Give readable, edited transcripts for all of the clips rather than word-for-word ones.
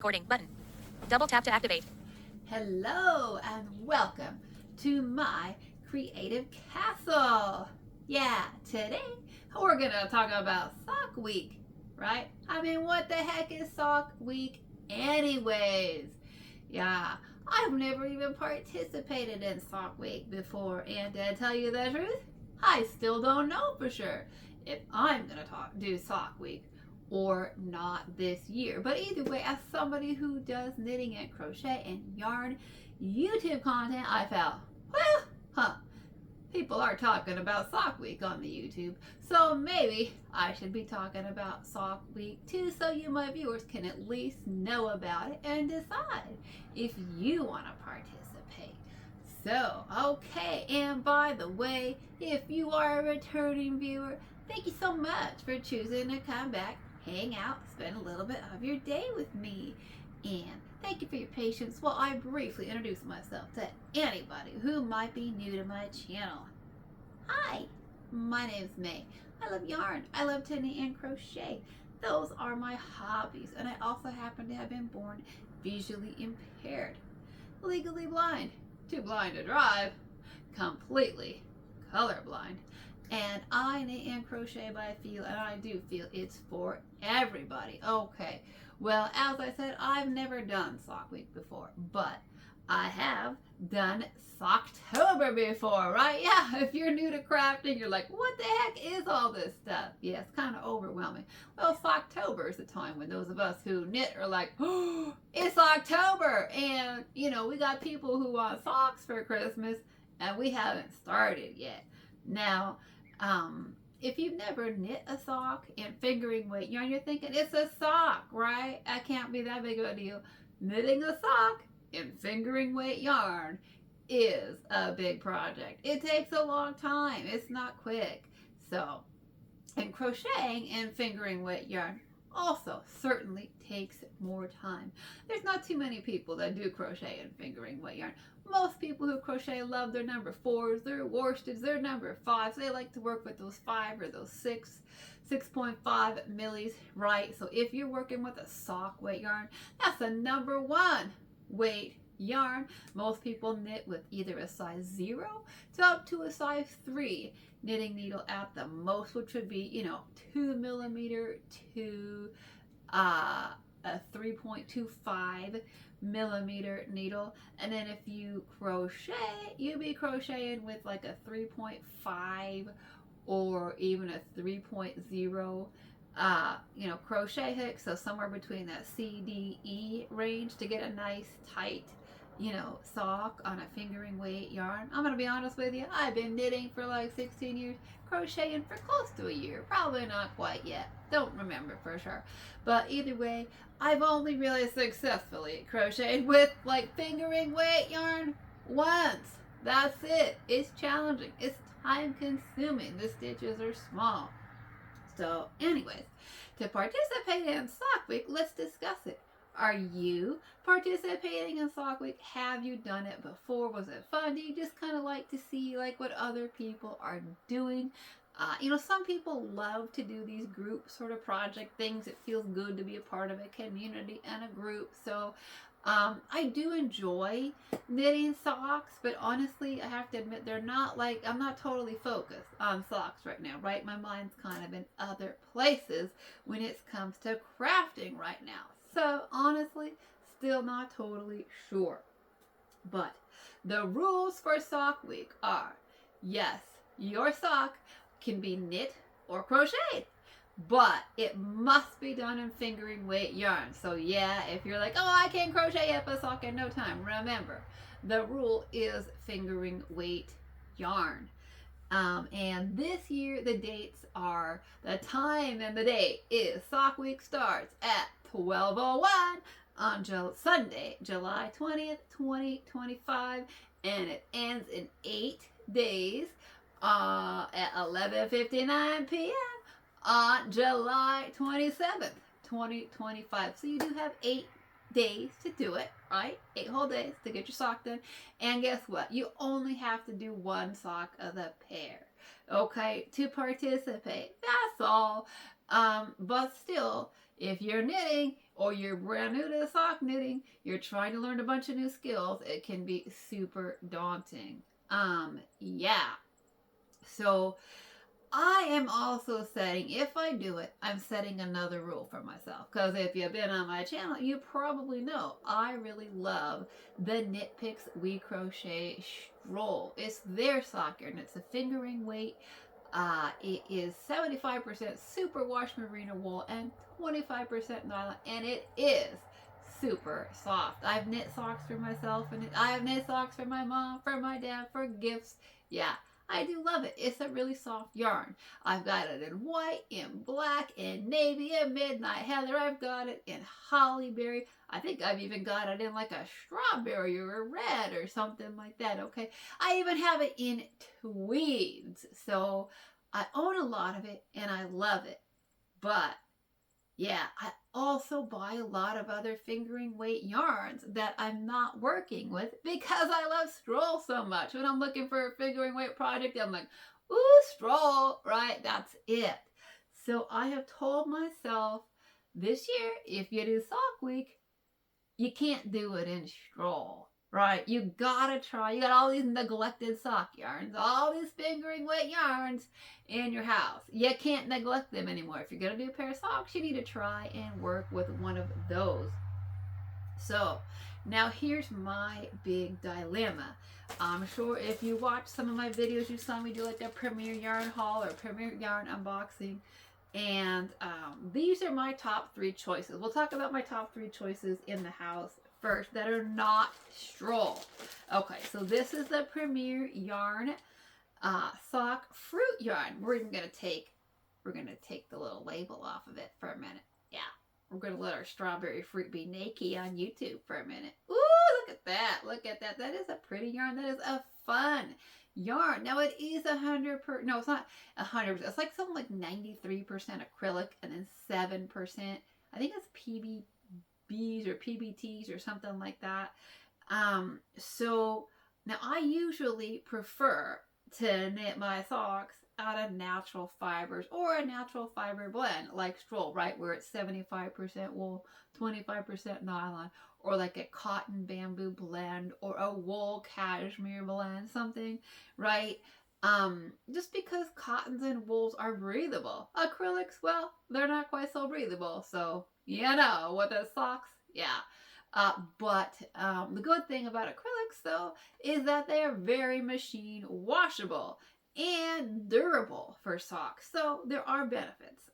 Recording button. Double tap to activate. Hello and welcome to my creative castle. Yeah, today we're gonna talk about sock week, right? I mean, what the heck is sock week anyways? Yeah, I've never even participated in sock week before, and to tell you the truth, I still don't know for sure if I'm gonna do sock week or not this year. But either way, as somebody who does knitting and crochet and yarn YouTube content, I felt, people are talking about sock week on the YouTube, so maybe I should be talking about sock week too, so you my viewers can at least know about it and decide if you want to participate. So, okay, and by the way, if you are a returning viewer, thank you so much for choosing to come back, hang out, spend a little bit of your day with me. And thank you for your patience while I briefly introduce myself to anybody who might be new to my channel. Hi, my name's May. I love yarn, I love to knit and crochet. Those are my hobbies, and I also happen to have been born visually impaired, legally blind, too blind to drive, completely colorblind. And I knit and crochet by feel, and I do feel it's for everybody. Okay, well, as I said, I've never done sock week before, but I have done Socktober before, right? Yeah, if you're new to crafting, you're like, what the heck is all this stuff? Yeah, it's kind of overwhelming. Well, Socktober is the time when those of us who knit are like, oh, it's October, and you know, we got people who want socks for Christmas, and we haven't started yet. Now, if you've never knit a sock in fingering weight yarn, you're thinking it's a sock, right? That can't be that big of a deal. Knitting a sock in fingering weight yarn is a big project. It takes a long time. It's not quick. So, and crocheting and fingering weight yarn also certainly takes more time. There's not too many people that do crochet and fingering weight yarn. Most people who crochet love their number 4s, their worsteds, their number 5s. They like to work with those 5 or those 6.5 millis, right? So if you're working with a sock weight yarn, that's a number 1 weight yarn. Most people knit with either a size 0 to up to a size 3 knitting needle at the most, which would be, 2 millimeter to a 3.25 millimeter needle. And then if you crochet, you'll be crocheting with like a 3.5 or even a 3.0 crochet hook, so somewhere between that CDE range to get a nice tight sock on a fingering weight yarn. I'm gonna be honest with you, I've been knitting for like 16 years, crocheting for close to a year, probably not quite yet, don't remember for sure, but either way, I've only really successfully crocheted with like fingering weight yarn once. That's it. It's challenging, it's time consuming, the stitches are small. So anyways, to participate in sock week, let's discuss it. Are you participating in sock week? Have you done it before? Was it fun? Do you just kind of like to see like what other people are doing? Some people love to do these group sort of project things. It feels good to be a part of a community and a group. So I do enjoy knitting socks, but honestly, I have to admit they're not like, I'm not totally focused on socks right now, right? My mind's kind of in other places when it comes to crafting right now. So honestly, still not totally sure. But the rules for sock week are, yes, your sock can be knit or crocheted, but it must be done in fingering weight yarn. So yeah, if you're like, oh, I can crochet up a sock in no time, remember, the rule is fingering weight yarn. And this year, the dates are, the time and the date is Sock Week starts at 12:01 on Sunday, July 20th, 2025, and it ends in 8 days at 11:59 p.m. on July 27th, 2025. So you do have 8 days to do it, right? 8 whole days to get your sock done. And guess what? You only have to do 1 sock of the pair, okay, to participate. That's all. But still, if you're knitting or you're brand new to sock knitting, you're trying to learn a bunch of new skills, it can be super daunting. Yeah. So I am also setting, if I do it, I'm setting another rule for myself. Because if you've been on my channel, you probably know I really love the Knit Picks We Crochet Stroll. It's their sock yarn. It's a fingering weight. It is 75% superwash merino wool and 25% nylon, and it is super soft. I've knit socks for myself, and I have knit socks for my mom, for my dad, for gifts. Yeah, I do love it. It's a really soft yarn. I've got it in white, in black, in navy, in midnight heather. I've got it in hollyberry. I think I've even got it in like a strawberry or a red or something like that, okay? I even have it in tweeds. So I own a lot of it and I love it. But yeah, I also buy a lot of other fingering weight yarns that I'm not working with because I love Stroll so much. When I'm looking for a fingering weight project, I'm like, ooh, Stroll, right? That's it. So I have told myself this year, if you do Sock Week, you can't do it in Stroll, right? You gotta try. You got all these neglected sock yarns, all these fingering weight yarns in your house. You can't neglect them anymore. If you're gonna do a pair of socks, you need to try and work with one of those. So now here's my big dilemma. I'm sure if you watch some of my videos, you saw me do like a Premier Yarn haul or Premier Yarn unboxing. And these are my top 3 choices. We'll talk about my top 3 choices in the house first that are not Stroll. Okay, so this is the Premier Yarn sock fruit yarn. We're gonna take the little label off of it for a minute. Yeah, we're gonna let our strawberry fruit be naked on YouTube for a minute. Ooh, look at that! Look at that! That is a pretty yarn. That is a fun yarn. Now it is 100%. No, it's not 100%. It's like something like 93% acrylic and then 7%. I think it's PBBs or PBTs or something like that. So now I usually prefer to knit my socks out of natural fibers or a natural fiber blend like Stroll, right? Where it's 75% wool, 25% nylon, or like a cotton bamboo blend or a wool cashmere blend, something, right? Just because cottons and wools are breathable. Acrylics, well, they're not quite so breathable. So, you know, with the socks, yeah. But the good thing about acrylics, though, is that they are very machine washable and durable for socks. So there are benefits.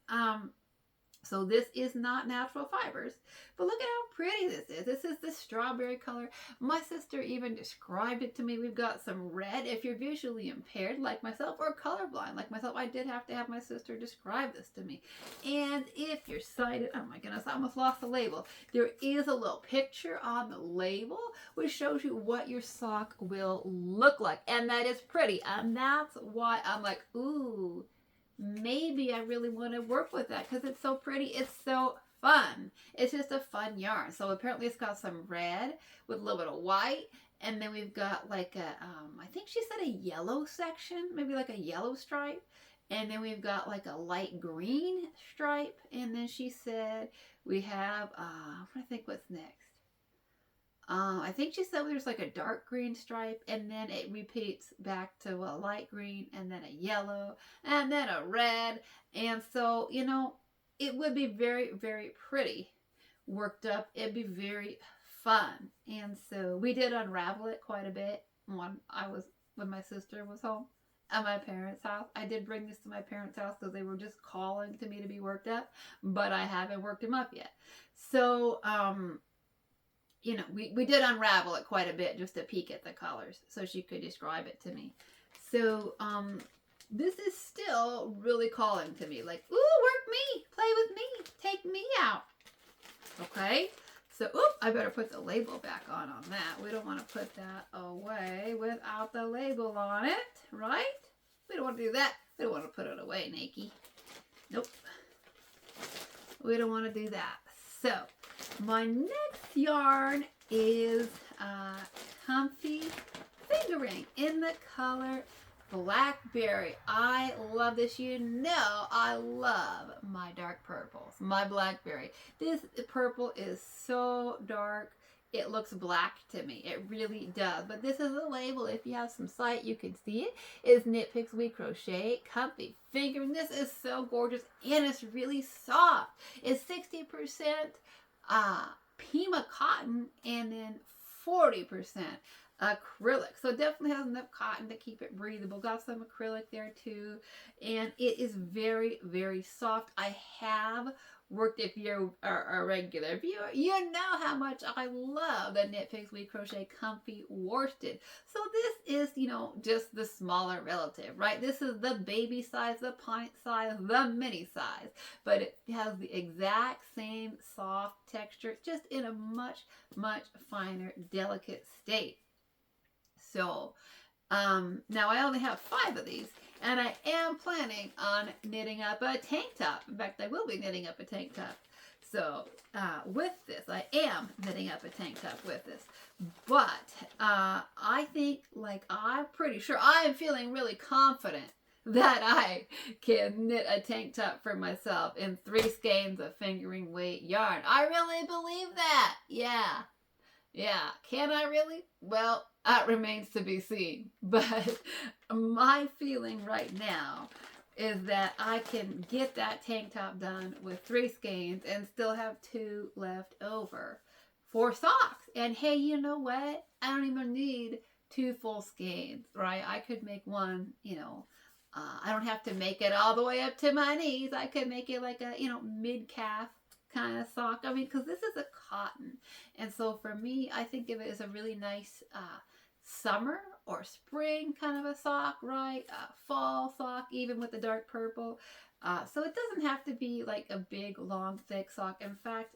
So this is not natural fibers, but look at how pretty this is. This is the strawberry color. My sister even described it to me. We've got some red. If you're visually impaired like myself or colorblind like myself, I did have to have my sister describe this to me. And if you're sighted, oh my goodness, I almost lost the label. There is a little picture on the label which shows you what your sock will look like. And that is pretty. And that's why I'm like, ooh, maybe I really want to work with that because it's so pretty. It's so fun. It's just a fun yarn. So apparently it's got some red with a little bit of white. And then we've got like a, I think she said a yellow section, maybe like a yellow stripe. And then we've got like a light green stripe. And then she said we have, I'm trying to think what's next. I think she said there's like a dark green stripe, and then it repeats back to a light green, and then a yellow, and then a red. And so, you know, it would be very, very pretty worked up. It'd be very fun. And so we did unravel it quite a bit when my sister was home at my parents' house. I did bring this to my parents' house because they were just calling to me to be worked up, but I haven't worked them up yet. So, you know, we did unravel it quite a bit just to peek at the colors so she could describe it to me. So, this is still really calling to me. Like, ooh, work me, play with me, take me out. Okay, so, I better put the label back on that. We don't want to put that away without the label on it, right? We don't want to do that. We don't want to put it away, Nakey. Nope. We don't want to do that. So, my next yarn is Comfy Fingering in the color Blackberry. I love this. You know I love my dark purples, my blackberry. This purple is so dark. It looks black to me. It really does. But this is a label. If you have some sight, you can see it. It's Knit Picks We Crochet Comfy Fingering. This is so gorgeous and it's really soft. It's 60% Pima cotton and then 40% acrylic. So it definitely has enough cotton to keep it breathable. Got some acrylic there too. And it is very, very soft. I have worked, if you're a regular viewer, you know how much I love the Knit Picks We Crochet Comfy Worsted. So this is, you know, just the smaller relative, right? This is the baby size, the pint size, the mini size. But it has the exact same soft texture, just in a much, much finer, delicate state. So, now I only have 5 of these, and I am planning on knitting up a tank top. In fact, I will be knitting up a tank top. So, with this, I am knitting up a tank top with this. But, I think, like, I'm pretty sure, I'm feeling really confident that I can knit a tank top for myself in 3 skeins of fingering weight yarn. I really believe that. Yeah. Yeah, can I really? Well, that remains to be seen. But my feeling right now is that I can get that tank top done with 3 skeins and still have 2 left over for socks. And hey, you know what? I don't even need 2 full skeins, right? I could make one, you know, I don't have to make it all the way up to my knees. I could make it like a, you know, mid-calf kind of sock. I mean, because this is a cotton. And so for me, I think of it as a really nice summer or spring kind of a sock, right? Fall sock, even with the dark purple. So it doesn't have to be like a big, long, thick sock. In fact,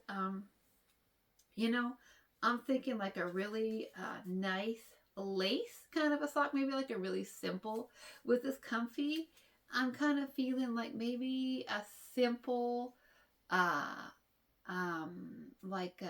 you know, I'm thinking like a really nice lace kind of a sock, maybe like a really simple. With this comfy, I'm kind of feeling like maybe a simple like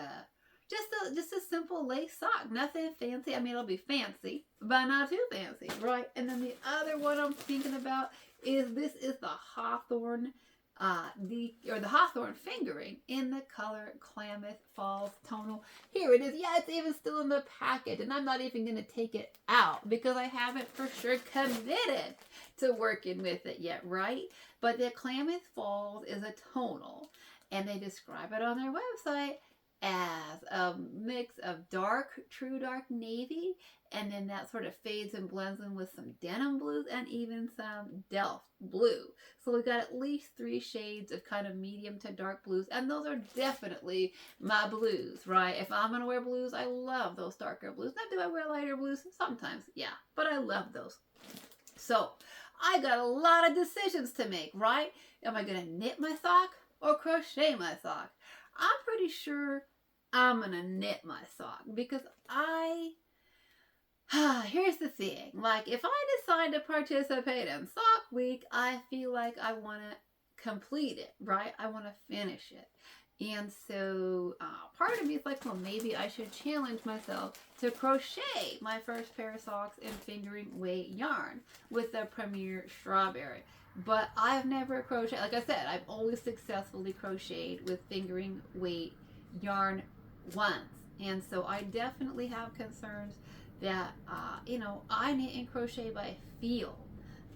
just a simple lace sock, nothing fancy. I mean, it'll be fancy, but not too fancy, right? And then the other one I'm thinking about is this is the Hawthorne, the Hawthorne fingering in the color Klamath Falls Tonal. Here it is. Yeah, it's even still in the package, and I'm not even going to take it out because I haven't for sure committed to working with it yet, right? But the Klamath Falls is a tonal, and they describe it on their website as a mix of dark, true dark navy, and then that sort of fades and blends in with some denim blues and even some Delft blue. So we've got at least 3 shades of kind of medium to dark blues, and those are definitely my blues, right? If I'm gonna wear blues, I love those darker blues. Now, do I wear lighter blues? Sometimes, yeah, but I love those. So I got a lot of decisions to make, right? Am I gonna knit my sock or crochet my sock? I'm pretty sure I'm gonna knit my sock because here's the thing, like if I decide to participate in Sock Week, I feel like I want to complete it, right? I want to finish it. And so part of me is like, well, maybe I should challenge myself to crochet my first pair of socks in fingering weight yarn with the Premier Strawberry. But I've never crocheted, like I said, I've always successfully crocheted with fingering weight yarn once. And so I definitely have concerns that, you know, I knit and crochet by feel.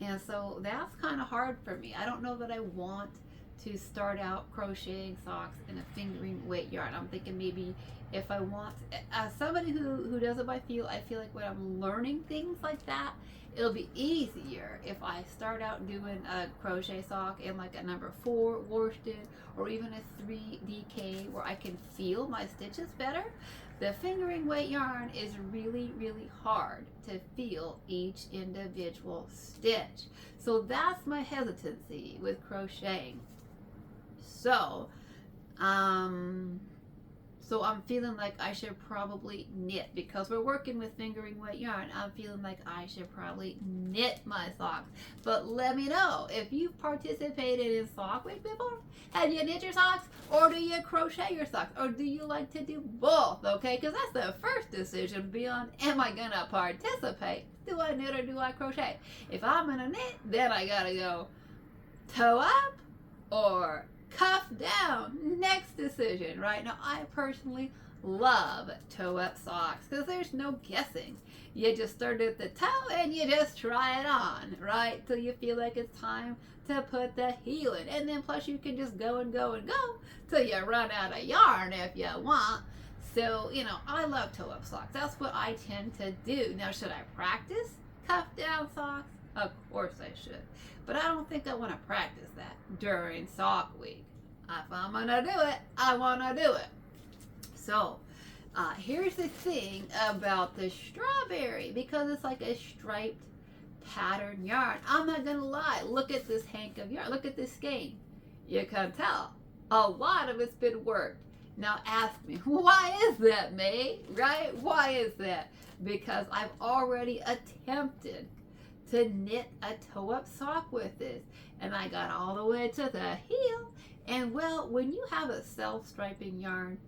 And so that's kind of hard for me. I don't know that I want to start out crocheting socks in a fingering weight yarn. I'm thinking maybe if I want, as somebody who does it by feel, I feel like when I'm learning things like that, it'll be easier if I start out doing a crochet sock in like a number 4 worsted or even a 3 DK where I can feel my stitches better. The fingering weight yarn is really, really hard to feel each individual stitch. So that's my hesitancy with crocheting. So, So I'm feeling like I should probably knit because we're working with fingering weight yarn. I'm feeling like I should probably knit my socks. But let me know if you've participated in sock week before. Have you knit your socks, or do you crochet your socks, or do you like to do both? Okay, because that's the first decision beyond am I gonna participate? Do I knit or do I crochet? If I'm gonna knit, then I gotta go toe up or cuff down. Next decision. Right now, I personally love toe up socks because there's no guessing. You just start at the toe and you just try it on, right, till you feel like it's time to put the heel in. And then plus you can just go and go and go till you run out of yarn if you want. So, I love toe up socks. That's what I tend to do. Now, should I practice cuff down socks? Of course I should. But I don't think I want to practice that during sock week. If I'm going to do it, I want to do it. So, here's the thing about the strawberry, because it's like a striped pattern yarn. I'm not going to lie. Look at this hank of yarn. Look at this skein. You can tell a lot of it's been worked. Now ask me, why is that, May? Right? Why is that? Because I've already attempted to knit a toe-up sock with this, and I got all the way to the heel. And well, when you have a self-striping yarn,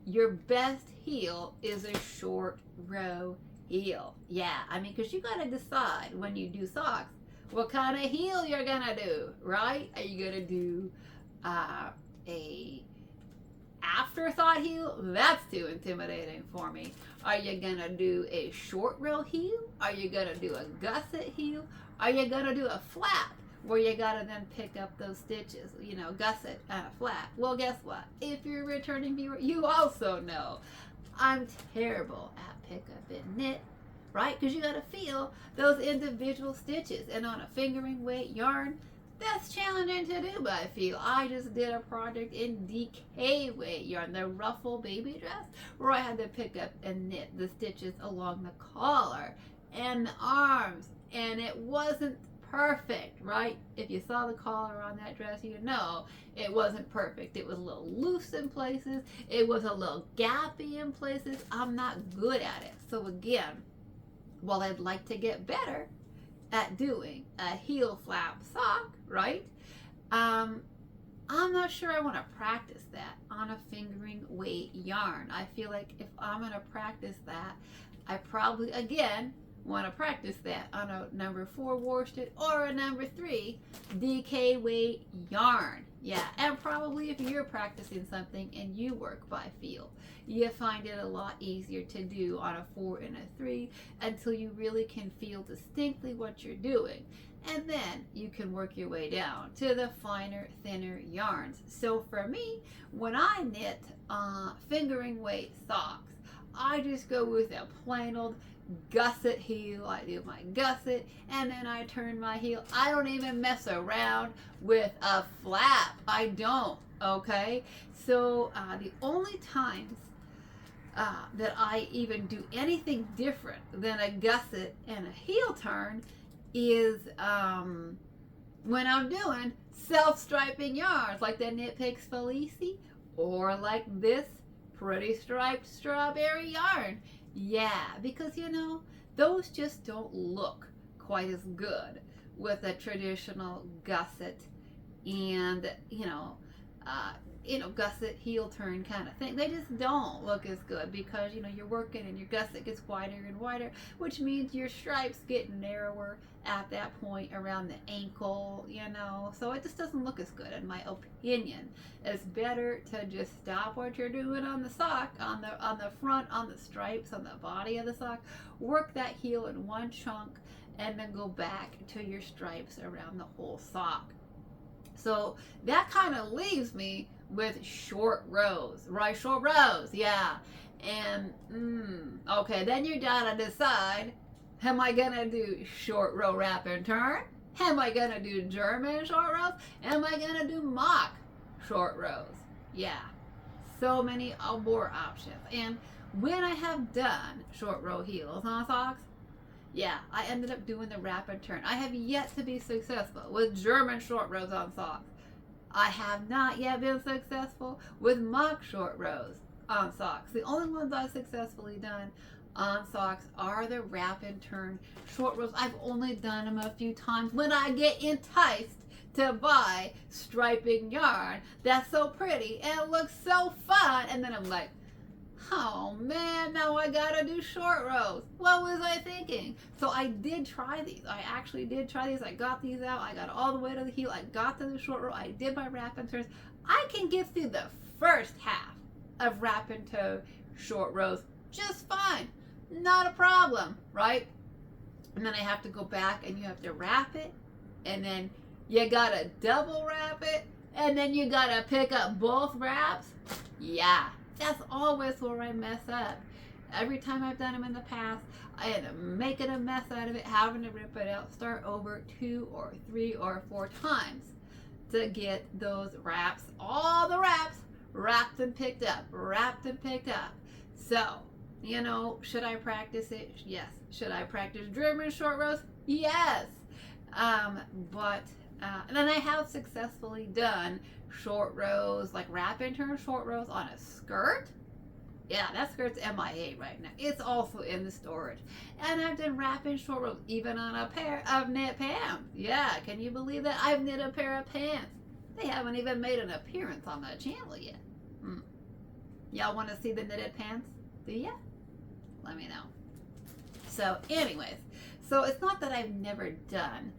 your best heel is a short row heel. Yeah, because you got to decide when you do socks what kind of heel you're gonna do, right? Are you gonna do a afterthought heel? That's too intimidating for me. Are you gonna do a short row heel? Are you gonna do a gusset heel? Are you gonna do a flap where you gotta then pick up those stitches, gusset and a flap? Well, guess what? If you're a returning viewer, you also know I'm terrible at pick up and knit, right? Because you gotta feel those individual stitches, and on a fingering weight yarn, that's challenging to do, but I feel. I just did a project in DK weight yarn, the ruffle baby dress, where I had to pick up and knit the stitches along the collar and the arms, and it wasn't perfect, right? If you saw the collar on that dress, you know it wasn't perfect. It was a little loose in places. It was a little gappy in places. I'm not good at it. So again, while I'd like to get better at doing a heel flap sock, right? I'm not sure I want to practice that on a fingering weight yarn. I feel like if I'm going to practice that, I probably, again, want to practice that on a number 4 worsted or a number 3 DK weight yarn. Yeah, and probably if you're practicing something and you work by feel, you find it a lot easier to do on a 4 and a 3 until you really can feel distinctly what you're doing. And then you can work your way down to the finer, thinner yarns. So for me, when I knit fingering weight socks, I just go with a plain old gusset heel. I do my gusset and then I turn my heel. I don't even mess around with a flap. I don't. Okay, so the only times that I even do anything different than a gusset and a heel turn is when I'm doing self-striping yarns like the Knit Picks Felici or like this pretty striped strawberry yarn. Yeah, because those just don't look quite as good with a traditional gusset and gusset heel turn kind of thing. They just don't look as good because you're working and your gusset gets wider and wider, which means your stripes get narrower at that point around the ankle, so it just doesn't look as good in my opinion. It's better to just stop what you're doing on the sock, on the front, on the stripes, on the body of the sock, work that heel in one chunk and then go back to your stripes around the whole sock. So that kind of leaves me with short rows, right? Short rows, yeah. And okay, then you gotta decide, am I gonna do short row wrap and turn? Am I gonna do German short rows? Am I gonna do mock short rows? Yeah, so many more options. And when I have done short row heels on socks, yeah, I ended up doing the wrap and turn. I have yet to be successful with German short rows on socks. I have not yet been successful with mock short rows on socks. The only ones I've successfully done on socks are the wrap and turn short rows. I've only done them a few times when I get enticed to buy striping yarn that's so pretty and it looks so fun, and then I'm like, oh man, now I gotta do short rows. What was I thinking? So I did try these. I actually did try these. I got these out. I got all the way to the heel. I got to the short row. I did my wrap and turns. I can get through the first half of wrap and toe short rows just fine. Not a problem, right? And then I have to go back and you have to wrap it, and then you gotta double wrap it, and then you gotta pick up both wraps. Yeah, that's always where I mess up. Every time I've done them in the past, I end up making a mess out of it, having to rip it out, start over 2 or 3 or 4 times to get those wraps, all the wraps, wrapped and picked up, wrapped and picked up. So, you know, should I practice it? Yes. Should I practice German short rows? Yes. And then I have successfully done short rows, like wrap and turn short rows on a skirt. Yeah, that skirt's MIA right now. It's also in the storage. And I've done wrap and short rows even on a pair of knit pants. Yeah, can you believe that? I've knit a pair of pants. They haven't even made an appearance on the channel yet. Y'all want to see the knitted pants? Do ya? Let me know. So anyways, so it's not that I've never done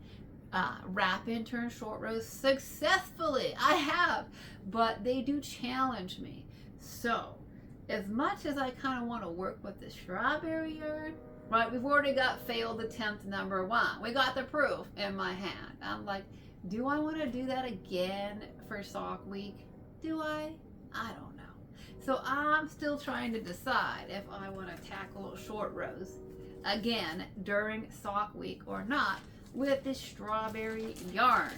wrap and turn short rows successfully. I have, but they do challenge me. So as much as I kind of want to work with the strawberry yarn, right, we've already got failed attempt number 1. We got the proof in my hand. I'm like, do I want to do that again for sock week? Do I? I don't know. So I'm still trying to decide if I want to tackle short rows again during sock week or not with this strawberry yarn.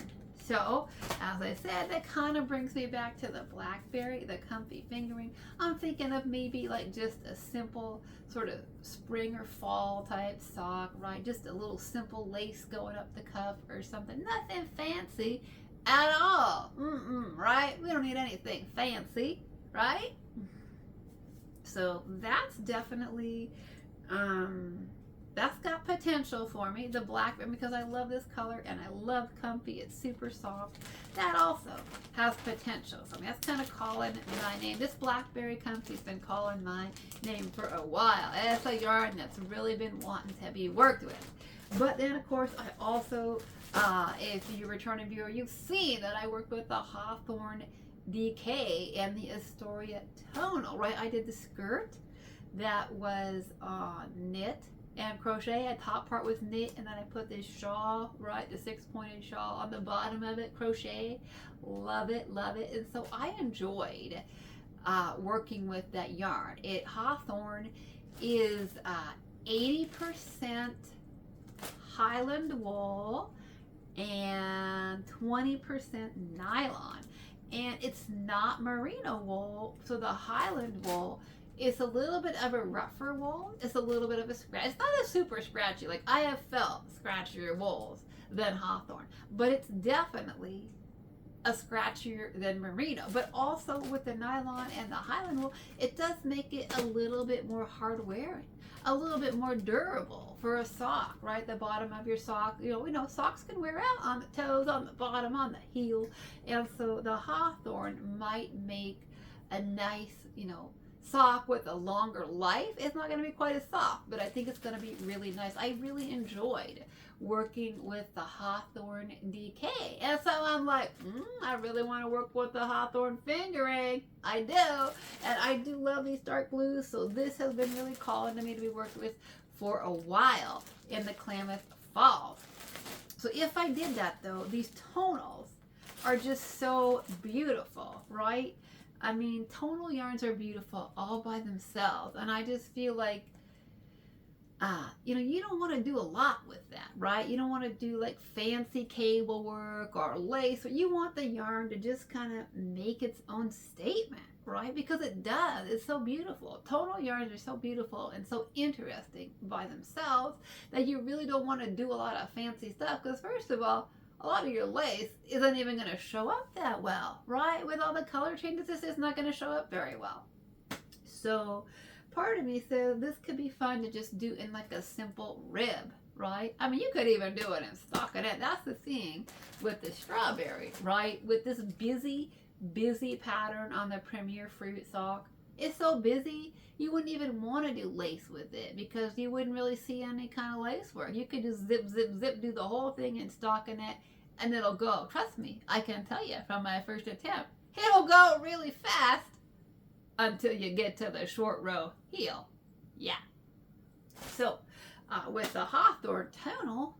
So, as I said, that kind of brings me back to the blackberry, the comfy fingering. I'm thinking of maybe like just a simple sort of spring or fall type sock, right? Just a little simple lace going up the cuff or something. Nothing fancy at all. Right? We don't need anything fancy, right? So that's definitely, that's got potential for me, the blackberry, because I love this color and I love comfy. It's super soft. That also has potential for me. That's kind of calling my name. This blackberry comfy's been calling my name for a while. It's a yarn that's really been wanting to be worked with. But then, of course, I also, if you're a returning viewer, you've seen that I work with the Hawthorne DK and the Astoria Tonal, right? I did the skirt that was knit and crochet. The top part was knit, and then I put this shawl, right, the 6-pointed shawl on the bottom of it, crochet. Love it, love it. And so I enjoyed working with that yarn. Hawthorne is 80% Highland wool and 20% nylon. And it's not merino wool, so the Highland wool is a little bit of a rougher wool. It's a little bit of a scratch. It's not a super scratchy. Like, I have felt scratchier wools than Hawthorne, but it's definitely a scratchier than merino. But also with the nylon and the Highland wool, it does make it a little bit more hard wearing, a little bit more durable for a sock, right? The bottom of your sock, we know socks can wear out on the toes, on the bottom, on the heel. And so the Hawthorne might make a nice, sock with a longer life. It's not going to be quite as soft, but I think it's going to be really nice. I really enjoyed working with the Hawthorne DK. And so I'm like, I really want to work with the Hawthorne fingering. I do. And I do love these dark blues. So this has been really calling to me to be worked with for a while in the Klamath Falls. So if I did that though, these tonals are just so beautiful, right? I mean, tonal yarns are beautiful all by themselves. And I just feel like, you don't want to do a lot with that, right? You don't want to do like fancy cable work or lace. You want the yarn to just kind of make its own statement, right? Because it does. It's so beautiful. Tonal yarns are so beautiful and so interesting by themselves that you really don't want to do a lot of fancy stuff. Because first of all, a lot of your lace isn't even going to show up that well, right? With all the color changes, this is not going to show up very well. So part of me says this could be fun to just do in like a simple rib, right? I mean, you could even do it in stockinette. That's the thing with the strawberry, right? With this busy pattern on the Premier Fruit sock. It's so busy, you wouldn't even want to do lace with it because you wouldn't really see any kind of lace work. You could just zip, zip, zip, do the whole thing in stockinette and it'll go. Trust me, I can tell you from my first attempt. It'll go really fast until you get to the short row heel. Yeah. So with the Hawthorne tonal,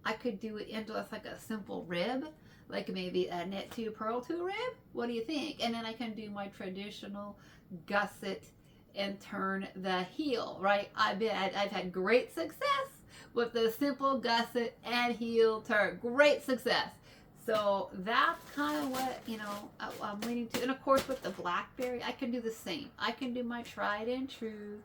I could do it into just like a simple rib, like maybe a knit 2 purl 2 rib. What do you think? And then I can do my traditional gusset and turn the heel, right? I've had great success with the simple gusset and heel turn. Great success. So that's kind of what, I'm leaning to. And of course with the blackberry, I can do the same. I can do my tried and true,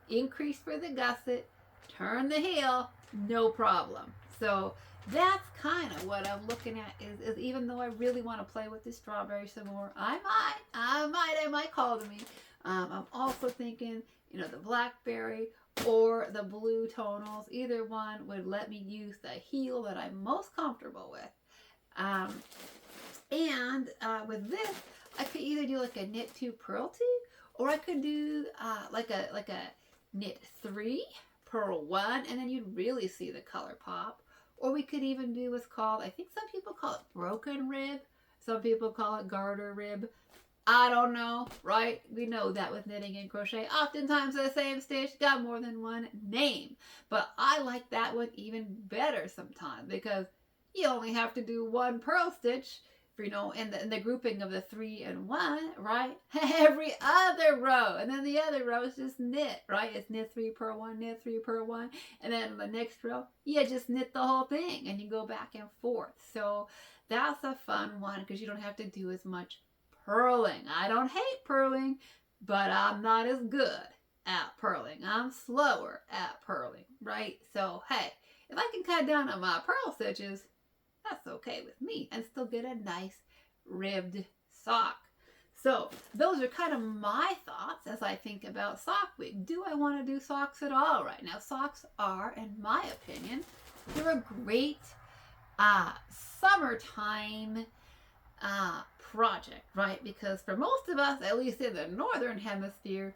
increase for the gusset, turn the heel, no problem. So that's kind of what I'm looking at is even though I really want to play with the strawberry some more, I might call to me. I'm also thinking, the blackberry or the blue tonals, either one would let me use the heel that I'm most comfortable with. With this, I could either do like a knit 2 purl 2, or I could do like a knit 3 purl 1, and then you'd really see the color pop. Or we could even do what's called, I think some people call it broken rib, some people call it garter rib. I don't know, right? We know that with knitting and crochet, oftentimes the same stitch got more than one name. But I like that one even better sometimes because you only have to do one purl stitch for, in the grouping of the 3 and 1, right? Every other row. And then the other row is just knit, right? It's knit 3 purl 1, knit 3 purl 1. And then the next row, you just knit the whole thing and you go back and forth. So that's a fun one because you don't have to do as much purling. I don't hate purling, but I'm not as good at purling. I'm slower at purling, right? So, hey, if I can cut down on my purl stitches, that's okay with me and still get a nice ribbed sock. So those are kind of my thoughts as I think about sock week. Do I want to do socks at all right now? Socks are, in my opinion, they're a great summertime project, right? Because for most of us, at least in the northern hemisphere,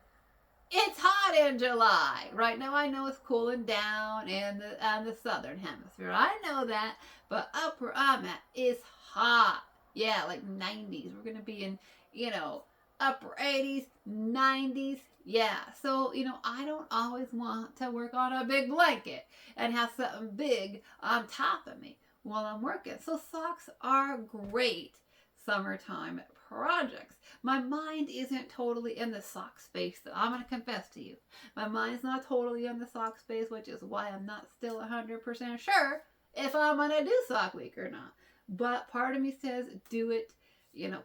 it's hot in July. Right now I know it's cooling down in the southern hemisphere. I know that, but up where I'm at, it's hot. Yeah, like 90s. We're going to be in, upper 80s, 90s. Yeah, so, I don't always want to work on a big blanket and have something big on top of me while I'm working. So socks are great summertime projects. My mind isn't totally in the sock space, though. I'm going to confess to you. My mind's not totally in the sock space, which is why I'm not still 100% sure if I'm going to do sock week or not. But part of me says do it,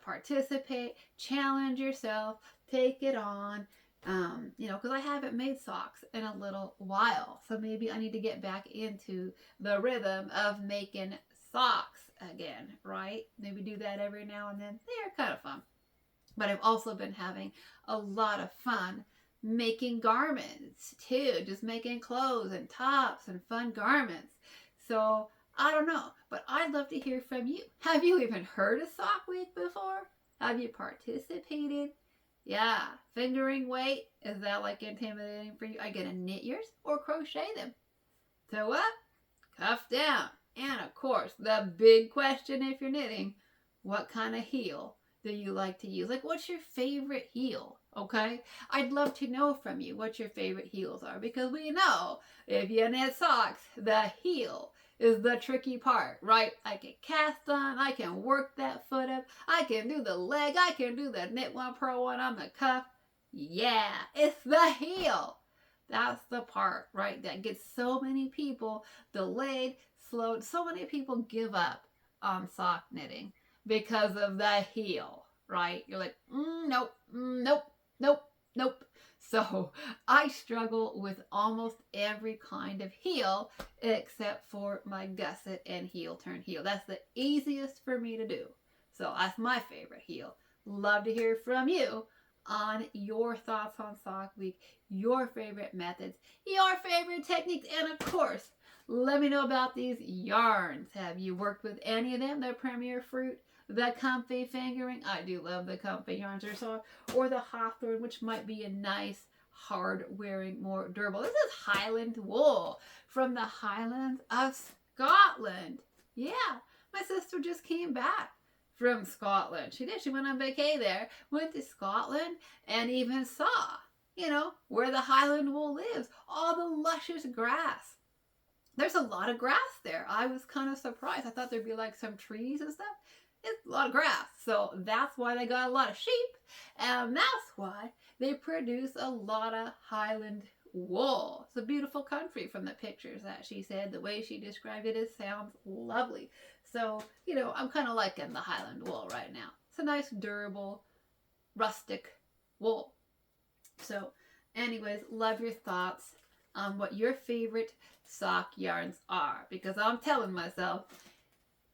participate, challenge yourself, take it on, because I haven't made socks in a little while. So maybe I need to get back into the rhythm of making socks again, right? Maybe do that every now and then. They're kind of fun. But I've also been having a lot of fun making garments too, just making clothes and tops and fun garments. So I don't know, but I'd love to hear from you. Have you even heard of Sock Week before? Have you participated? Yeah, fingering weight, is that like intimidating for you? Are you gonna knit yours or crochet them? So what? Cuff down. And of course, the big question if you're knitting, what kind of heel do you like to use? Like, what's your favorite heel? Okay? I'd love to know from you what your favorite heels are, because we know if you knit socks, the heel is the tricky part, right? I can cast on, I can work that foot up, I can do the leg, I can do the knit 1 purl 1 on the cuff. Yeah, it's the heel. That's the part, right, that gets so many people delayed, slowed. So many people give up on sock knitting because of the heel, right? You're like, nope, nope, nope, nope. So I struggle with almost every kind of heel except for my gusset and heel turn heel. That's the easiest for me to do. So that's my favorite heel. Love to hear from you on your thoughts on Sock Week, your favorite methods, your favorite techniques, and of course, let me know about these yarns. Have you worked with any of them? The Premier Fruit, the Comfy Fingering. I do love the Comfy yarns or sock, or the Hawthorne, which might be a nice, hard wearing, more durable. This is Highland wool from the Highlands of Scotland. Yeah, my sister just came back from Scotland. She did. She went on vacay there, went to Scotland, and even saw, where the Highland wool lives. All the luscious grass. There's a lot of grass there. I was kind of surprised. I thought there'd be like some trees and stuff. It's a lot of grass. So that's why they got a lot of sheep. And that's why they produce a lot of Highland wool. It's a beautiful country from the pictures that she said. The way she described it, it sounds lovely. So, I'm kind of liking the Highland wool right now. It's a nice, durable, rustic wool. So, anyways, love your thoughts on what your favorite sock yarns are, because I'm telling myself,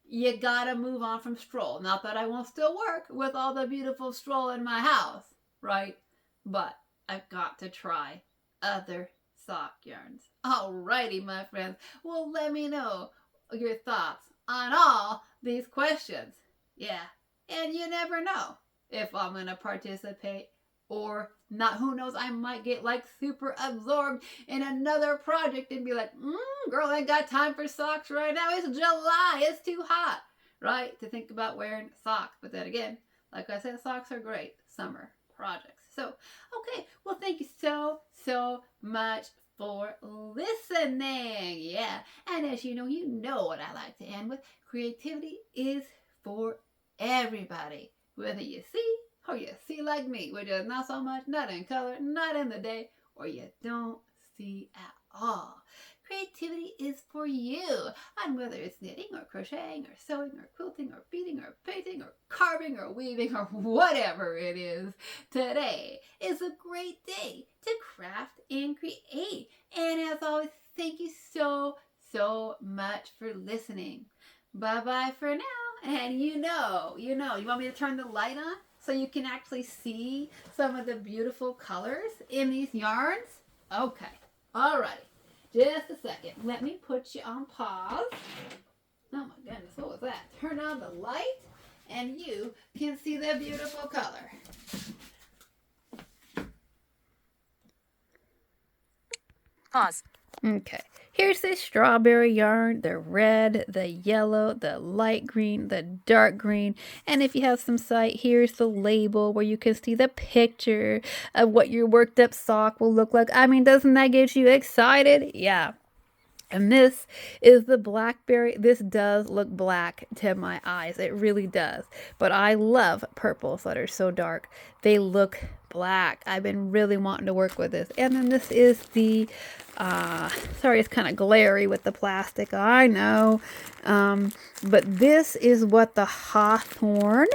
you gotta move on from stroll. Not that I won't still work with all the beautiful stroll in my house, right? But I've got to try other sock yarns. Alrighty, my friends. Well, let me know your thoughts on all these questions. Yeah, and you never know if I'm gonna participate or not. Who knows, I might get like super absorbed in another project and be like, girl, I ain't got time for socks right now. It's July. It's too hot, right? To think about wearing socks. But then again, like I said, socks are great summer projects. So, okay. Well, thank you so much for listening. Yeah. And as you know what I like to end with. Creativity is for everybody. Whether you see or you see like me, which is not so much, not in color, not in the day, or you don't see at all. Creativity is for you. And whether it's knitting or crocheting or sewing or quilting or beading or painting or carving or weaving or whatever it is, today is a great day to craft and create. And as always, thank you so much for listening. Bye-bye for now. And you want me to turn the light on so you can actually see some of the beautiful colors in these yarns? Okay. Alrighty. Just a second. Let me put you on pause. Oh my goodness, what was that? Turn on the light and you can see the beautiful color. Pause. Okay, here's the strawberry yarn, the red, the yellow, the light green, the dark green, and if you have some sight, here's the label where you can see the picture of what your worked up sock will look like. I mean, doesn't that get you excited? Yeah. And this is the blackberry. This does look black to my eyes. It really does. But I love purples that are so dark. They look black. I've been really wanting to work with this. And then this is the, sorry, it's kind of glary with the plastic. I know. But this is what the Hawthorne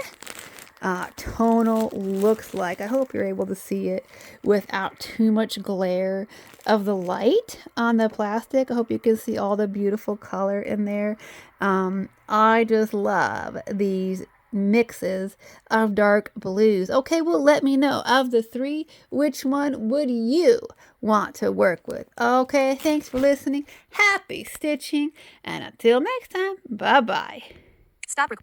tonal looks like. I hope you're able to see it without too much glare of the light on the plastic. I hope you can see all the beautiful color in there. I just love these mixes of dark blues. Okay, well, let me know of the three, which one would you want to work with? Okay, thanks for listening. Happy stitching, and until next time, bye-bye. Stop recording.